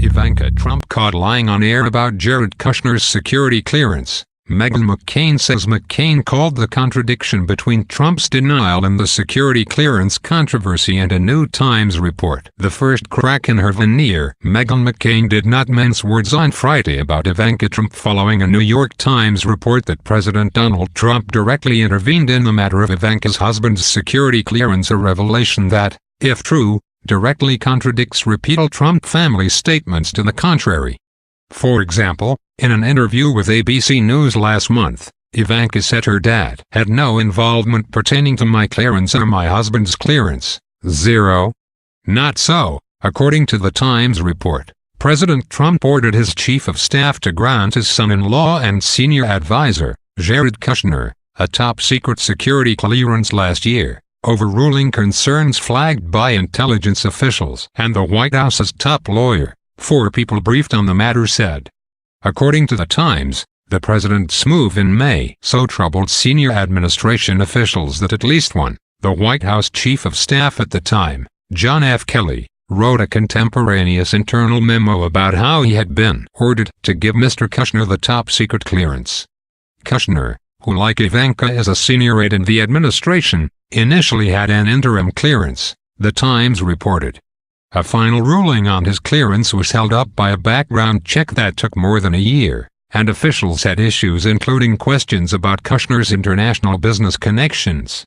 Ivanka Trump caught lying on air about Jared Kushner's security clearance. Meghan McCain says McCain called the contradiction between Trump's denial and the security clearance controversy and a New Times report the first crack in her veneer. Meghan McCain did not mince words on Friday about Ivanka Trump following a New York Times report that President Donald Trump directly intervened in the matter of Ivanka's husband's security clearance, a revelation that, if true, directly contradicts repeated Trump family statements to the contrary. For example, in an interview with ABC News last month, Ivanka said her dad had no involvement pertaining to my clearance or my husband's clearance. Zero. Not so. According to the Times report, President Trump ordered his chief of staff to grant his son-in-law and senior advisor, Jared Kushner, a top-secret security clearance last year, overruling concerns flagged by intelligence officials and the White House's top lawyer. 4 people briefed on the matter said. According to the Times, the president's move in May so troubled senior administration officials that at least one, the White House chief of staff at the time, John F. Kelly, wrote a contemporaneous internal memo about how he had been ordered to give Mr. Kushner the top-secret clearance. Kushner, who like Ivanka is a senior aide in the administration, initially had an interim clearance, the Times reported. A final ruling on his clearance was held up by a background check that took more than a year, and officials had issues including questions about Kushner's international business connections.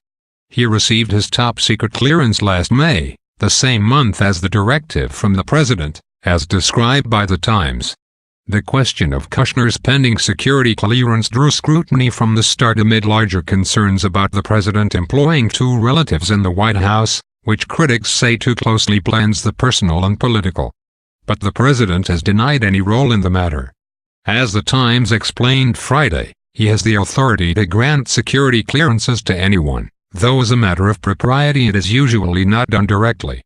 He received his top-secret clearance last May, the same month as the directive from the president, as described by the Times. The question of Kushner's pending security clearance drew scrutiny from the start amid larger concerns about the president employing 2 relatives in the White House, which critics say too closely blends the personal and political. But the president has denied any role in the matter. As the Times explained Friday, he has the authority to grant security clearances to anyone, though as a matter of propriety it is usually not done directly.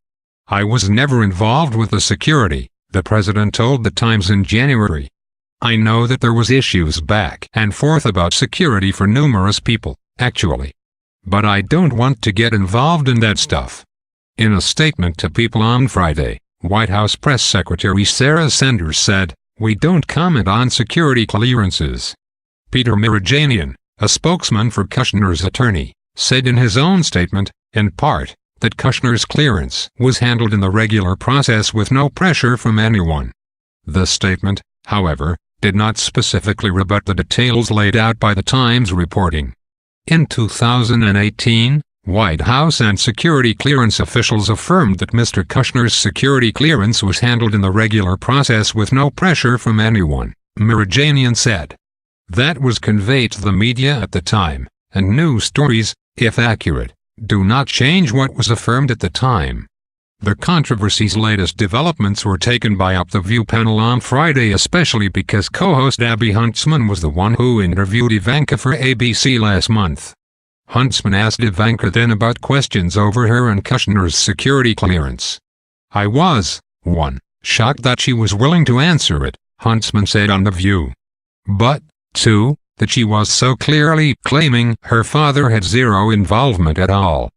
I was never involved with the security, the president told the Times in January. I know that there was issues back and forth about security for numerous people, actually. But I don't want to get involved in that stuff. In a statement to People on Friday, White House Press Secretary Sarah Sanders said, "We don't comment on security clearances." Peter Meridian, a spokesman for Kushner's attorney, said in his own statement, in part, that Kushner's clearance was handled in the regular process with no pressure from anyone. The statement, however, did not specifically rebut the details laid out by the Times reporting. In 2018, White House and security clearance officials affirmed that Mr. Kushner's security clearance was handled in the regular process with no pressure from anyone, Meridian said. That was conveyed to the media at the time, and news stories, if accurate, do not change what was affirmed at the time. The controversy's latest developments were taken by Up the View panel on Friday, especially because co-host Abby Huntsman was the one who interviewed Ivanka for ABC last month. Huntsman asked Ivanka then about questions over her and Kushner's security clearance. I was, 1, shocked that she was willing to answer it, Huntsman said on The View. But, 2, that she was so clearly claiming her father had zero involvement at all.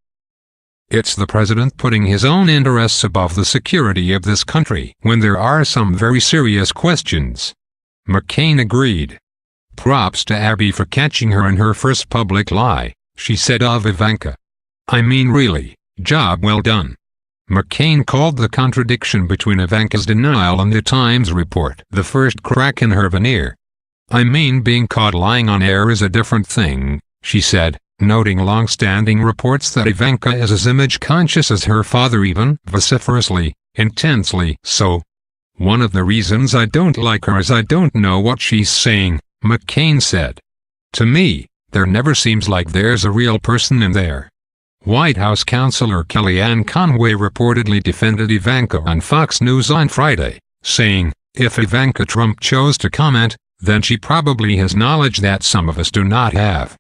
It's the president putting his own interests above the security of this country when there are some very serious questions. McCain agreed. Props to Abby for catching her in her first public lie, she said of Ivanka. I mean really, job well done. McCain called the contradiction between Ivanka's denial and the Times report the first crack in her veneer. I mean being caught lying on air is a different thing, she said, noting long-standing reports that Ivanka is as image-conscious as her father, even vociferously, intensely so. One of the reasons I don't like her is I don't know what she's saying, McCain said. To me, there never seems like there's a real person in there. White House counselor Kellyanne Conway reportedly defended Ivanka on Fox News on Friday, saying, if Ivanka Trump chose to comment, then she probably has knowledge that some of us do not have.